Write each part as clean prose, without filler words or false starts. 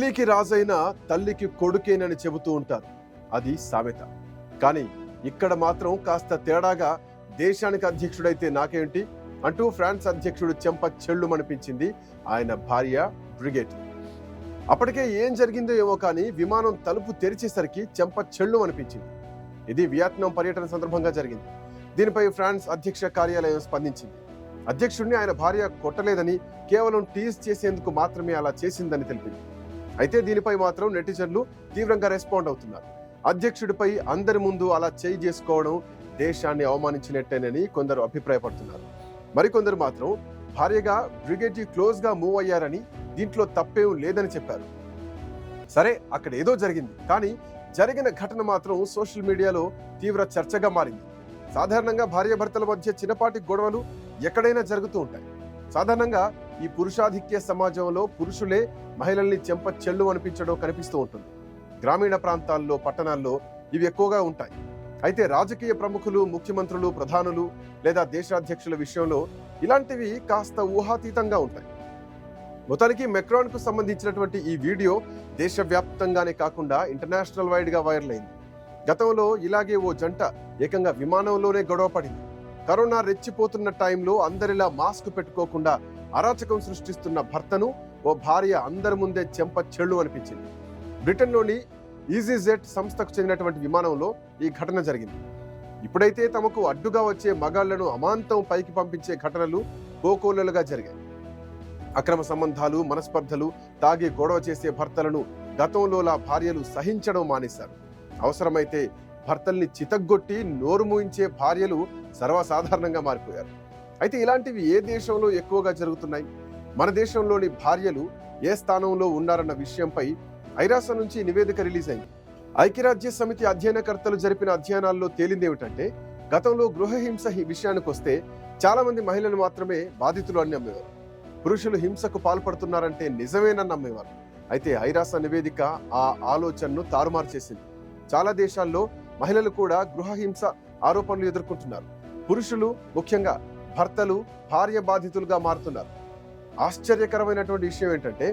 ఢిల్లీకి రాజైన తల్లికి కొడుకేనని చెబుతూ ఉంటారు. అది సామెత. కానీ ఇక్కడ మాత్రం కాస్త తేడాగా దేశానికి అధ్యక్షుడైతే నాకేంటి అంటూ ఫ్రాన్స్ అధ్యక్షుడు చెంప చెళ్ళుమనిపించింది ఆయన భార్య బ్రిగేట్. అప్పటికే ఏం జరిగిందో ఏమో కానీ విమానం తలుపు తెరిచేసరికి చెంప చెళ్ళు అనిపించింది. ఇది వియత్నాం పర్యటన సందర్భంగా జరిగింది. దీనిపై ఫ్రాన్స్ అధ్యక్ష కార్యాలయం స్పందించింది. అధ్యక్షుడిని ఆయన భార్య కొట్టలేదని, కేవలం టీజ్ చేసేందుకు మాత్రమే అలా చేసిందని తెలిపింది. అయితే దీనిపై మాత్రం నెటిజన్లు తీవ్రంగా రెస్పాండ్ అవుతున్నారు. అధ్యక్షుడిపై అందరి ముందు అలా చేయి చేసుకోవడం దేశాన్ని అవమానించినట్టేనని కొందరు అభిప్రాయపడుతున్నారు. మరికొందరు మాత్రం భార్యగా బ్రిగేట్ క్లోజ్ గా మూవ్ అయ్యారని, దీంట్లో తప్పేం లేదని చెప్పారు. సరే, అక్కడ ఏదో జరిగింది, కానీ జరిగిన ఘటన మాత్రం సోషల్ మీడియాలో తీవ్ర చర్చగా మారింది. సాధారణంగా భార్యాభర్తల మధ్య చిన్నపాటి గొడవలు ఎక్కడైనా జరుగుతూ ఉంటాయి. సాధారణంగా ఈ పురుషాధిక్య సమాజంలో పురుషులే మహిళల్ని చెంప చెళ్ళు అనిపించడం కనిపిస్తూ ఉంటుంది. గ్రామీణ ప్రాంతాల్లో, పట్టణాల్లో ఇవి ఎక్కువగా ఉంటాయి. అయితే రాజకీయ ప్రముఖులు, ముఖ్యమంత్రులు, ప్రధానులు లేదా దేశాధ్యక్షుల విషయంలో ఇలాంటివి కాస్త ఊహాతీతంగా ఉంటాయి. మొత్తానికి మెక్రాన్ కు సంబంధించినటువంటి ఈ వీడియో దేశవ్యాప్తంగానే కాకుండా ఇంటర్నేషనల్ వైడ్ గా వైరల్ అయింది. గతంలో ఇలాగే ఓ జంట ఏకంగా విమానంలోనే గొడవ పడింది. కరోనా రెచ్చిపోతున్న టైంలో అందరిలా మాస్క్ పెట్టుకోకుండా అరాచకం సృష్టిస్తున్న భర్తను ఓ భార్య అందరి ముందే చెంప చెళ్ళు అనిపించింది. బ్రిటన్లోని ఈజీజెట్ సంస్థకు చెందినటువంటి విమానంలో ఈ ఘటన జరిగింది. ఇప్పుడైతే తమకు అడ్డుగా వచ్చే మగాళ్లను అమాంతం పైకి పంపించే ఘటనలు కోకోలలుగా జరిగాయి. అక్రమ సంబంధాలు, మనస్పర్ధలు, తాగి గొడవ చేసే భర్తలను గతంలోలా భార్యలు సహించడం మానేశారు. అవసరమైతే భర్తల్ని చితగ్గొట్టి నోరు మూయించే భార్యలు సర్వసాధారణంగా మారిపోయారు. అయితే ఇలాంటివి ఏ దేశంలో ఎక్కువగా జరుగుతున్నాయి? మన దేశంలోని భార్యలు ఏ స్థానంలో ఉన్నారన్న విషయంపై ఐరాస నుంచి నివేదిక రిలీజ్ అయింది. ఐక్యరాజ్య సమితి అధ్యయనకర్తలు జరిపిన అధ్యయనాల్లో తేలిందేమిటంటే, గతంలో గృహహింస విషయానికి వస్తే చాలా మంది మహిళలు మాత్రమే బాధితులు అని నమ్మేవారు. పురుషులు హింసకు పాల్పడుతున్నారంటే నిజమేనని నమ్మేవారు. అయితే ఐరాస నివేదిక ఆ ఆలోచనను తారుమారు చేసింది. చాలా దేశాల్లో మహిళలు కూడా గృహహింస ఆరోపణలు ఎదుర్కొంటున్నారు. పురుషులు, ముఖ్యంగా భర్తలు భార్య బాధితులుగా మారుతున్నారు. ఆశ్చర్యకరమైనటువంటి విషయం ఏంటంటే,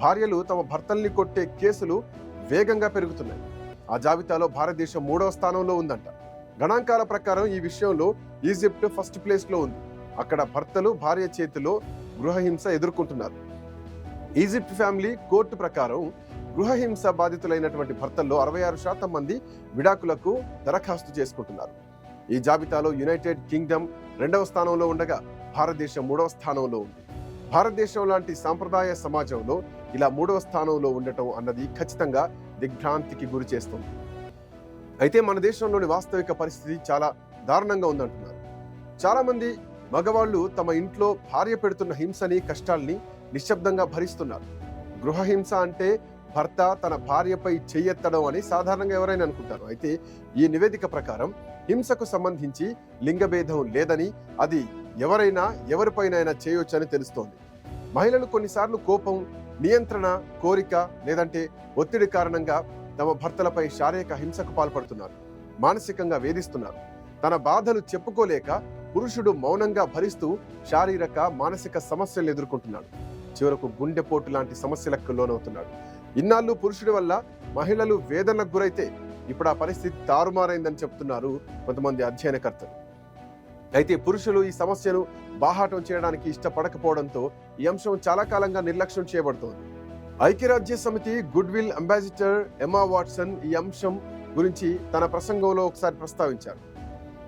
భార్యలు తమ భర్తల్ని కొట్టే కేసులు వేగంగా పెరుగుతున్నాయి. ఆ జాబితాలో భారతదేశం 3వ స్థానంలో ఉందంట. గణాంకాల ప్రకారం ఈ విషయంలో ఈజిప్ట్ ఫస్ట్ ప్లేస్ లో ఉంది. అక్కడ భర్తలు భార్య చేతిలో గృహహింస ఎదుర్కొంటున్నారు. ఈజిప్ట్ ఫ్యామిలీ కోర్టు ప్రకారం గృహహింస బాధితులైనటువంటి భర్తల్లో 66% మంది విడాకులకు దరఖాస్తు చేసుకుంటున్నారు. ఈ జాబితాలో యునైటెడ్ కింగ్డమ్ 2వ స్థానంలో ఉండగా భారతదేశం 3వ స్థానంలో ఉంది. భారతదేశం లాంటి సాంప్రదాయ సమాజంలో ఇలా 3వ స్థానంలో ఉండటం అన్నది ఖచ్చితంగా దిగ్భ్రాంతికి గురి చేస్తుంది. అయితే మన దేశంలోని వాస్తవిక పరిస్థితి చాలా దారుణంగా ఉందంటున్నారు. చాలా మంది మగవాళ్ళు తమ ఇంట్లో భార్య పెడుతున్న హింసని, కష్టాల్ని నిశ్శబ్దంగా భరిస్తున్నారు. గృహహింస అంటే భర్త తన భార్యపై చెయ్యెత్తడం అని సాధారణంగా ఎవరైనా అనుకుంటారు. అయితే ఈ నివేదిక ప్రకారం హింసకు సంబంధించి లింగభేదం లేదని, అది ఎవరైనా ఎవరిపైనైనా చేయొచ్చని తెలుస్తోంది. మహిళలు కొన్నిసార్లు కోపం, నియంత్రణ, కోరిక లేదంటే ఒత్తిడి కారణంగా తమ భర్తలపై శారీరక హింసకు పాల్పడుతున్నారు, మానసికంగా వేధిస్తున్నారు. తన బాధలు చెప్పుకోలేక పురుషుడు మౌనంగా భరిస్తూ శారీరక, మానసిక సమస్యలను ఎదుర్కొంటున్నాడు. చివరకు గుండెపోటు లాంటి సమస్యలకు లోనవుతున్నాడు. ఇన్నాళ్ళు పురుషుడి వల్ల మహిళలు వేదనకు గురైతే ఇప్పుడు ఆ పరిస్థితి తారుమారైందని చెప్తున్నారు కొంతమంది అధ్యయనకర్తలు. అయితే పురుషులు ఈ సమస్యను బాహాటం చేయడానికి ఇష్టపడకపోవడంతో ఈ అంశం చాలా కాలంగా నిర్లక్ష్యం చేయబడుతోంది. ఐక్యరాజ్య సమితి good will ambassador Emma Watson ఈ అంశం గురించి తన ప్రసంగంలో ఒకసారి ప్రస్తావించారు.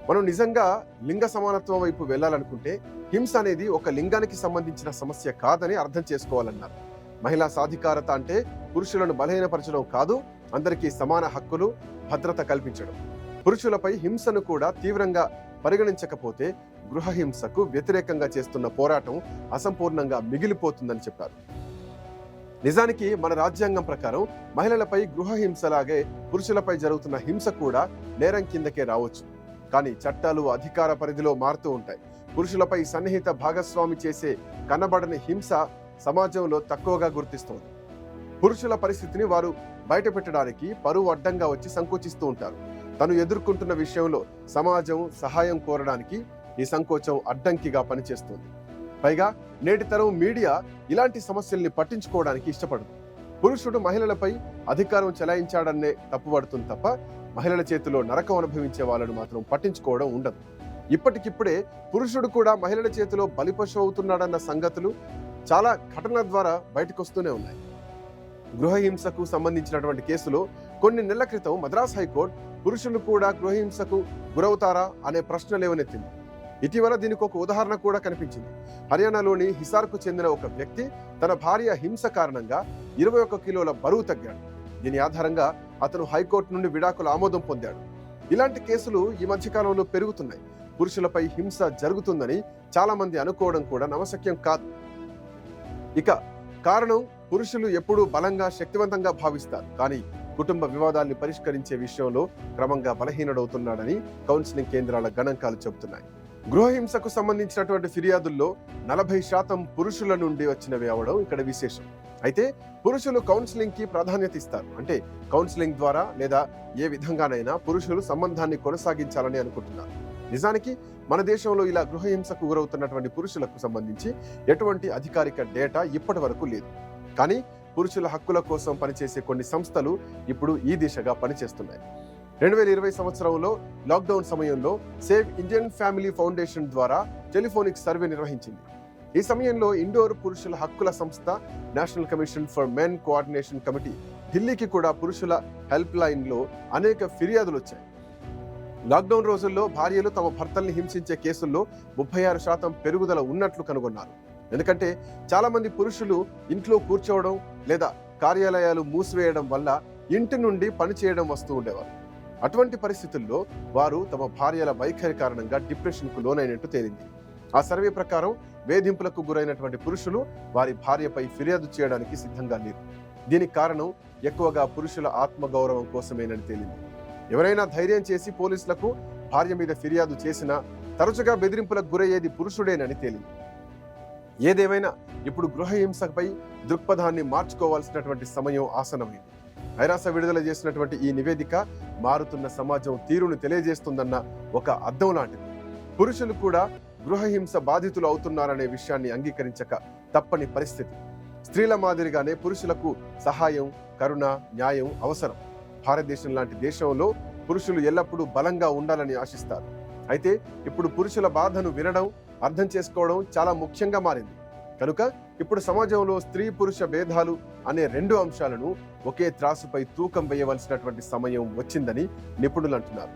మనం నిజంగా లింగ సమానత్వం వైపు వెళ్లాలనుకుంటే హింస అనేది ఒక లింగానికి సంబంధించిన సమస్య కాదని అర్థం చేసుకోవాలన్నారు. మహిళా సాధికారత అంటే పురుషులను బలహీనపరచడం కాదు, అందరికీ సమాన హక్కులు, భద్రత కల్పించడం. పురుషులపై హింసను కూడా తీవ్రంగా పరిగణించకపోతే గృహహింసకు వ్యతిరేకంగా చేస్తున్న పోరాటం అసంపూర్ణంగా మిగిలిపోతుందని చెప్పారు. నిజానికి మన రాజ్యాంగం ప్రకారం మహిళలపై గృహహింసలాగే పురుషులపై జరుగుతున్న హింస కూడా నేరం కిందకే రావచ్చు. కానీ చట్టాలు అధికార పరిధిలో మారుతూ ఉంటాయి. పురుషులపై సన్నిహిత భాగస్వామి చేసే కనబడని హింస సమాజంలో తక్కువగా గుర్తిస్తోంది. పురుషుల పరిస్థితిని వారు బయట పెట్టడానికి పరువు అడ్డంగా వచ్చి సంకోచిస్తూ ఉంటారు. తను ఎదుర్కొంటున్న విషయంలో సమాజం సహాయం కోరడానికి ఈ సంకోచం అడ్డంకిగా పనిచేస్తుంది. పైగా నేటి తరం మీడియా ఇలాంటి సమస్యల్ని పట్టించుకోవడానికి ఇష్టపడదు. పురుషుడు మహిళలపై అధికారం చెలాయించాడన్నే తప్పుపడుతుంది తప్ప మహిళల చేతిలో నరకం అనుభవించే వాళ్ళను మాత్రం పట్టించుకోవడం ఉండదు. ఇప్పటికిప్పుడే పురుషుడు కూడా మహిళల చేతిలో బలిపశువు అవుతున్నాడన్న సంగతులు చాలా ఘటనల ద్వారా బయటకు వస్తూనే ఉన్నాయి. గృహహింసకు సంబంధించినటువంటి కేసులో కొన్ని నెలల క్రితం మద్రాస్ హైకోర్టు పురుషులు కూడా గృహహింసకు గురవుతారా అనే ప్రశ్న లేవనెత్తింది. ఇటీవల దీనికి ఒక ఉదాహరణ కూడా కనిపించింది. హర్యానాలోని హిసార్కు చెందిన ఒక వ్యక్తి తన భార్య హింస కారణంగా 21 కిలోల బరువు తగ్గాడు. దీని ఆధారంగా అతను హైకోర్టు నుండి విడాకుల ఆమోదం పొందాడు. ఇలాంటి కేసులు ఈ మధ్యకాలంలో పెరుగుతున్నాయి. పురుషులపై హింస జరుగుతుందని చాలా మంది అనుకోవడం కూడా నమ్మశక్యం కాదు. ఇక కారణం పురుషులు ఎప్పుడూ బలంగా శక్తివంతంగా భావిస్తారు, కానీ కుటుంబ వివాదాల్ని పరిష్కరించే విషయంలో క్రమంగా బలహీనుడవుతున్నాడని కౌన్సిలింగ్ కేంద్రాల గణాంకాలు చెబుతున్నాయి. గృహహింసకు సంబంధించినటువంటి ఫిర్యాదుల్లో 40% పురుషుల నుండి వచ్చినవి అవడం ఇక్కడ విశేషం. అయితే పురుషులు కౌన్సిలింగ్ కి ప్రాధాన్యత ఇస్తారు. అంటే కౌన్సిలింగ్ ద్వారా లేదా ఏ విధంగానైనా పురుషులు సంబంధాన్ని కొనసాగించాలని అనుకుంటున్నారు. నిజానికి మన దేశంలో ఇలా గృహహింసకు గురవుతున్నటువంటి పురుషులకు సంబంధించి ఎటువంటి అధికారిక డేటా ఇప్పటి వరకు లేదు. కానీ పురుషుల హక్కుల కోసం పనిచేసే కొన్ని సంస్థలు ఇప్పుడు ఈ దిశగా పనిచేస్తున్నాయి. 2020 సంవత్సరంలో లాక్డౌన్ సమయంలో సేవ్ ఇండియన్ ఫ్యామిలీ ఫౌండేషన్ ద్వారా టెలిఫోనిక్ సర్వే నిర్వహించింది. ఈ సమయంలో ఇండోర్ పురుషుల హక్కుల సంస్థ national commission for men coordination committee ఢిల్లీకి కూడా పురుషుల హెల్ప్ లైన్ లో అనేక ఫిర్యాదులు వచ్చాయి. లాక్డౌన్ రోజుల్లో భార్యలు తమ భర్తల్ని హింసించే కేసుల్లో 36% పెరుగుదల ఉన్నట్లు కనుగొన్నారు. ఎందుకంటే చాలా మంది పురుషులు ఇంట్లో కూర్చోవడం లేదా కార్యాలయాలు మూసివేయడం వల్ల ఇంటి నుండి పని చేయడం వస్తూ ఉండేవారు. అటువంటి పరిస్థితుల్లో వారు తమ భార్యల వైఖరి కారణంగా డిప్రెషన్ కు లోనైనట్టు తేలింది. ఆ సర్వే ప్రకారం వేధింపులకు గురైనటువంటి పురుషులు వారి భార్యపై ఫిర్యాదు చేయడానికి సిద్ధంగా లేరు. దీనికి కారణం ఎక్కువగా పురుషుల ఆత్మగౌరవం కోసమేనని తేలింది. ఎవరైనా ధైర్యం చేసి పోలీసులకు భార్య మీద ఫిర్యాదు చేసినా తరచుగా బెదిరింపులకు గురయ్యేది పురుషుడేనని తేలింది. ఏదేమైనా ఇప్పుడు గృహహింసపై దృక్పథాన్ని మార్చుకోవాల్సినటువంటి సమయం ఆసనమైంది. ఐరాస విడుదల చేసినటువంటి ఈ నివేదిక మారుతున్న సమాజం తీరును తెలియజేస్తుందన్న ఒక అద్దం లాంటిది. పురుషులు కూడా గృహహింస బాధితులు అవుతున్నారనే విషయాన్ని అంగీకరించక తప్పని పరిస్థితి. స్త్రీల మాదిరిగానే పురుషులకు సహాయం, కరుణ, న్యాయం అవసరం. భారతదేశం లాంటి దేశంలో పురుషులు ఎల్లప్పుడూ బలంగా ఉండాలని ఆశిస్తారు. అయితే ఇప్పుడు పురుషుల బాధను వినడం, అర్థం చేసుకోవడం చాలా ముఖ్యంగా మారింది. కనుక ఇప్పుడు సమాజంలో స్త్రీ పురుష భేదాలు అనే 2 అంశాలను ఒకే త్రాసుపై తూకం వేయవలసినటువంటి సమయం వచ్చిందని నిపుణులు అంటున్నారు.